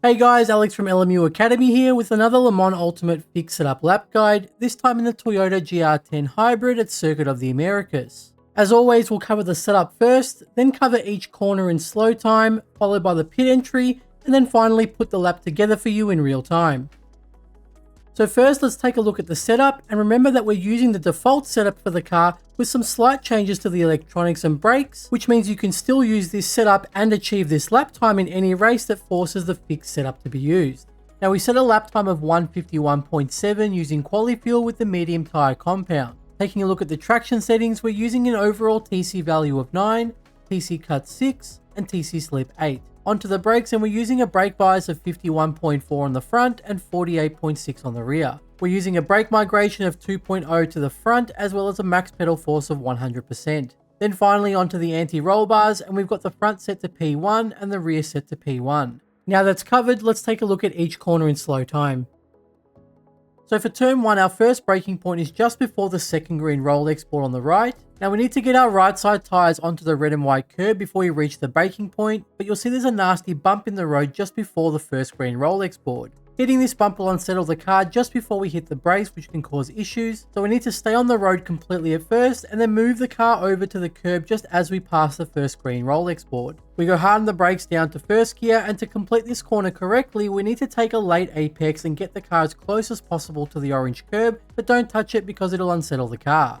Hey guys, Alex from LMU Academy here with another Le Mans Ultimate Fix Setup Lap Guide, this time in the Toyota GR10 Hybrid at Circuit of the Americas. As always, we'll cover the setup first, then cover each corner in slow time, followed by the pit entry, and then finally put the lap together for you in real time. So first, let's take a look at the setup, and remember that we're using the default setup for the car with some slight changes to the electronics and brakes, which means you can still use this setup and achieve this lap time in any race that forces the fixed setup to be used. Now we set a lap time of 151.7 using quali fuel with the medium tyre compound. Taking a look at the traction settings, we're using an overall TC value of 9, TC cut 6, and TC slip 8. Onto the brakes, and we're using a brake bias of 51.4 on the front and 48.6 on the rear. We're using a brake migration of 2.0 to the front as well as a max pedal force of 100%. Then finally onto the anti-roll bars, and we've got the front set to P1 and the rear set to P1. Now that's covered, let's take a look at each corner in slow time. So for turn 1, our first braking point is just before the second green roll export on the right. Now we need to get our right side tyres onto the red and white curb before we reach the braking point, but you'll see there's a nasty bump in the road just before the first green roll export. Hitting this bump will unsettle the car just before we hit the brakes, which can cause issues, so we need to stay on the road completely at first and then move the car over to the curb just as we pass the first green roll export. We go hard on the brakes down to first gear, and to complete this corner correctly we need to take a late apex and get the car as close as possible to the orange curb, but don't touch it because it'll unsettle the car.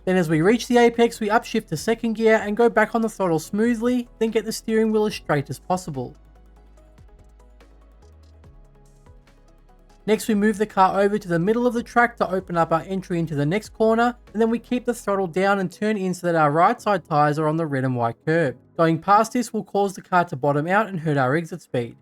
Then as we reach the apex, we upshift to second gear and go back on the throttle smoothly, then get the steering wheel as straight as possible. Next we move the car over to the middle of the track to open up our entry into the next corner, and then we keep the throttle down and turn in so that our right side tyres are on the red and white curb. Going past this will cause the car to bottom out and hurt our exit speed.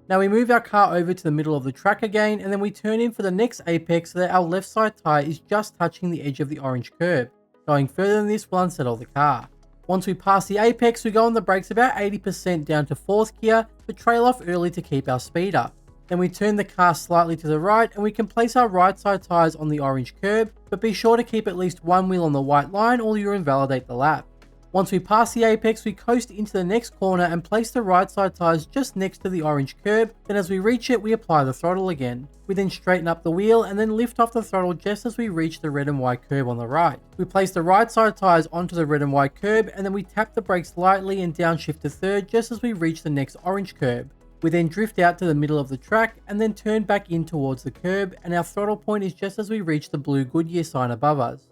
Now we move our car over to the middle of the track again, and then we turn in for the next apex so that our left side tyre is just touching the edge of the orange curb. Going further than this will unsettle the car. Once we pass the apex, we go on the brakes about 80% down to 4th gear, but trail off early to keep our speed up. Then we turn the car slightly to the right, and we can place our right side tyres on the orange curb, but be sure to keep at least one wheel on the white line or you'll invalidate the lap. Once we pass the apex, we coast into the next corner and place the right side tyres just next to the orange curb. Then as we reach it, we apply the throttle again. We then straighten up the wheel and then lift off the throttle just as we reach the red and white curb on the right. We place the right side tyres onto the red and white curb, and then we tap the brakes lightly and downshift to third just as we reach the next orange curb. We then drift out to the middle of the track and then turn back in towards the curb, and our throttle point is just as we reach the blue Goodyear sign above us.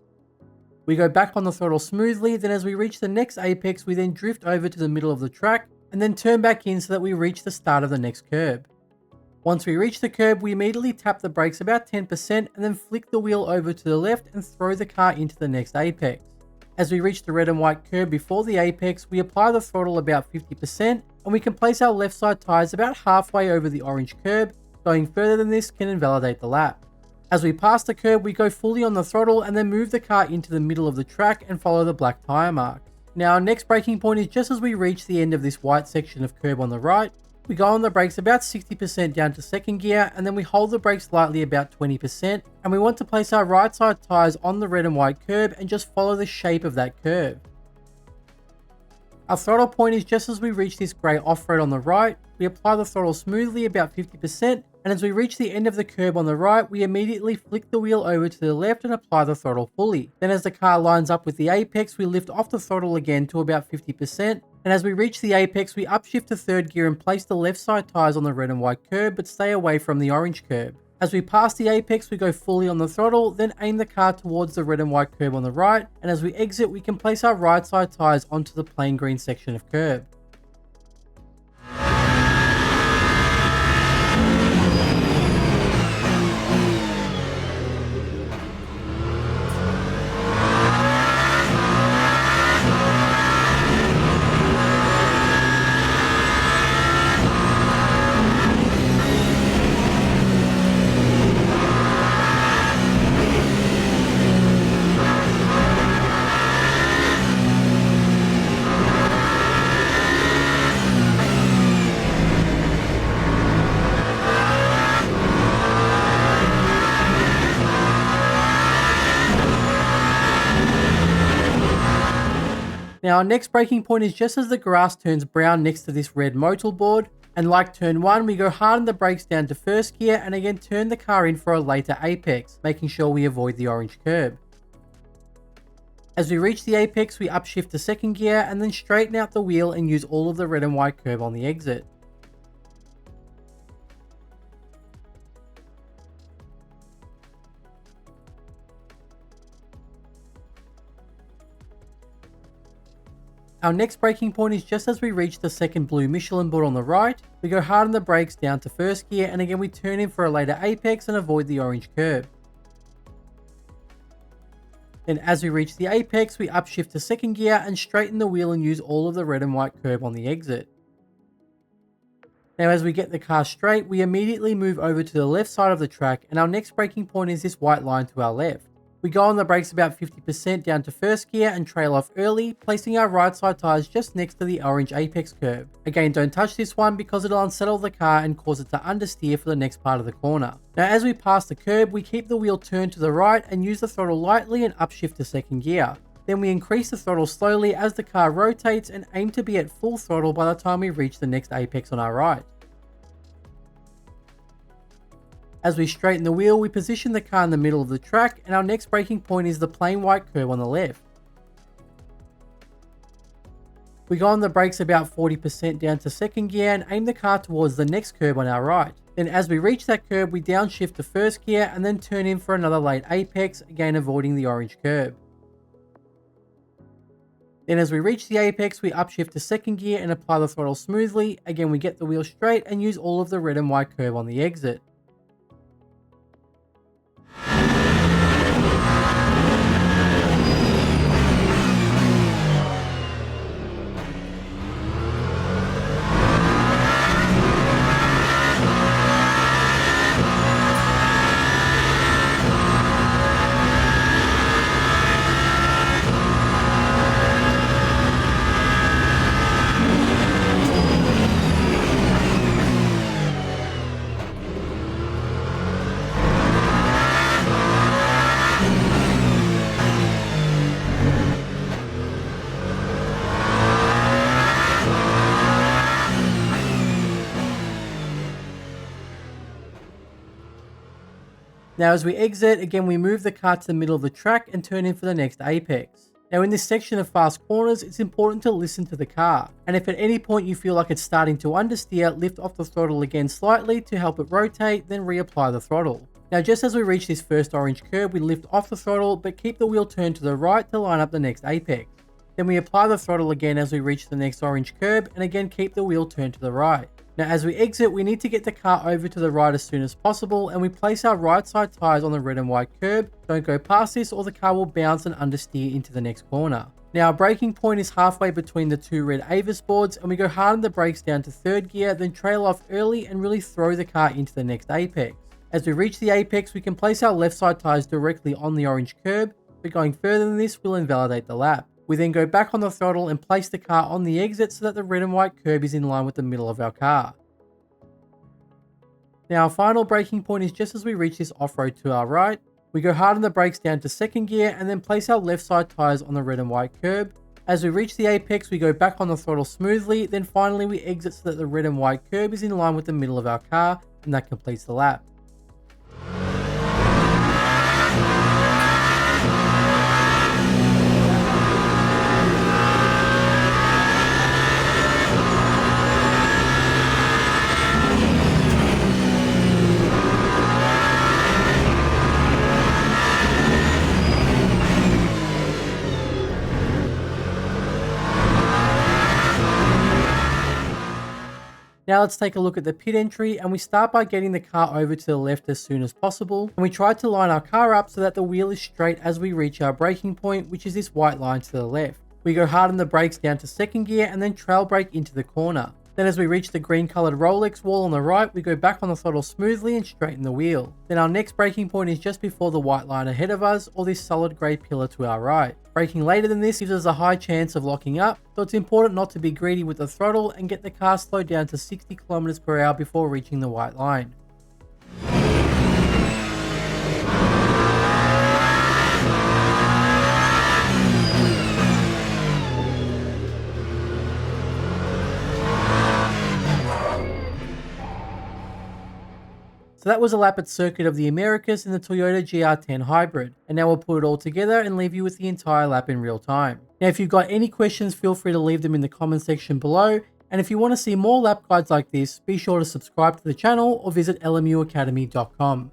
We go back on the throttle smoothly, then as we reach the next apex we then drift over to the middle of the track and then turn back in so that we reach the start of the next curb. Once we reach the curb, we immediately tap the brakes about 10% and then flick the wheel over to the left and throw the car into the next apex. As we reach the red and white curb before the apex, we apply the throttle about 50% and we can place our left side tyres about halfway over the orange curb. Going further than this can invalidate the lap. As we pass the curb, we go fully on the throttle and then move the car into the middle of the track and follow the black tyre mark. Now our next braking point is just as we reach the end of this white section of curb on the right. We go on the brakes about 60% down to second gear, and then we hold the brakes lightly about 20%, and we want to place our right side tyres on the red and white curb and just follow the shape of that curve. Our throttle point is just as we reach this grey off-road on the right. We apply the throttle smoothly about 50%, and as we reach the end of the curb on the right, we immediately flick the wheel over to the left and apply the throttle fully. Then as the car lines up with the apex, we lift off the throttle again to about 50%, and as we reach the apex, we upshift to third gear and place the left side tyres on the red and white curb, but stay away from the orange curb. As we pass the apex, we go fully on the throttle, then aim the car towards the red and white curb on the right, and as we exit, we can place our right side tyres onto the plain green section of curb. Now our next braking point is just as the grass turns brown next to this red motor board, and like turn 1, we go hard on the brakes down to first gear and again turn the car in for a later apex, making sure we avoid the orange curb. As we reach the apex, we upshift to second gear and then straighten out the wheel and use all of the red and white curb on the exit. Our next braking point is just as we reach the second blue Michelin board on the right. We go hard on the brakes down to first gear and again we turn in for a later apex and avoid the orange curb. Then as we reach the apex, we upshift to second gear and straighten the wheel and use all of the red and white curb on the exit. Now as we get the car straight, we immediately move over to the left side of the track and our next braking point is this white line to our left. We go on the brakes about 50% down to first gear and trail off early, placing our right side tyres just next to the orange apex curb. Again, don't touch this one because it'll unsettle the car and cause it to understeer for the next part of the corner. Now as we pass the curb, we keep the wheel turned to the right and use the throttle lightly and upshift to second gear. Then we increase the throttle slowly as the car rotates and aim to be at full throttle by the time we reach the next apex on our right. As we straighten the wheel, we position the car in the middle of the track and our next braking point is the plain white curb on the left. We go on the brakes about 40% down to second gear and aim the car towards the next curb on our right. Then as we reach that curb, we downshift to first gear and then turn in for another late apex, again avoiding the orange curb. Then as we reach the apex, we upshift to second gear and apply the throttle smoothly. Again, we get the wheel straight and use all of the red and white curb on the exit. Now as we exit, again we move the car to the middle of the track and turn in for the next apex. Now in this section of fast corners, it's important to listen to the car, and if at any point you feel like it's starting to understeer, lift off the throttle again slightly to help it rotate, then reapply the throttle. Now just as we reach this first orange curb, we lift off the throttle but keep the wheel turned to the right to line up the next apex. Then we apply the throttle again as we reach the next orange curb and again keep the wheel turned to the right. Now as we exit, we need to get the car over to the right as soon as possible and we place our right side tyres on the red and white curb. Don't go past this or the car will bounce and understeer into the next corner. Now our braking point is halfway between the two red Avis boards and we go hard on the brakes down to third gear, then trail off early and really throw the car into the next apex. As we reach the apex, we can place our left side tyres directly on the orange curb, but going further than this will invalidate the lap. We then go back on the throttle and place the car on the exit so that the red and white curb is in line with the middle of our car. Now our final braking point is just as we reach this off-road to our right. We go hard on the brakes down to second gear and then place our left side tyres on the red and white curb. As we reach the apex, we go back on the throttle smoothly, then finally we exit so that the red and white curb is in line with the middle of our car, and that completes the lap. Now let's take a look at the pit entry, and we start by getting the car over to the left as soon as possible, and we try to line our car up so that the wheel is straight as we reach our braking point, which is this white line to the left. We go hard on the brakes down to second gear and then trail brake into the corner. Then as we reach the green coloured Rolex wall on the right, we go back on the throttle smoothly and straighten the wheel. Then our next braking point is just before the white line ahead of us, or this solid grey pillar to our right. Braking later than this gives us a high chance of locking up, so it's important not to be greedy with the throttle and get the car slowed down to 60 km/h before reaching the white line. So that was a lap at Circuit of the Americas in the Toyota GR10 Hybrid, and now we'll put it all together and leave you with the entire lap in real time. Now if you've got any questions, feel free to leave them in the comment section below, and if you want to see more lap guides like this, be sure to subscribe to the channel or visit lmuacademy.com.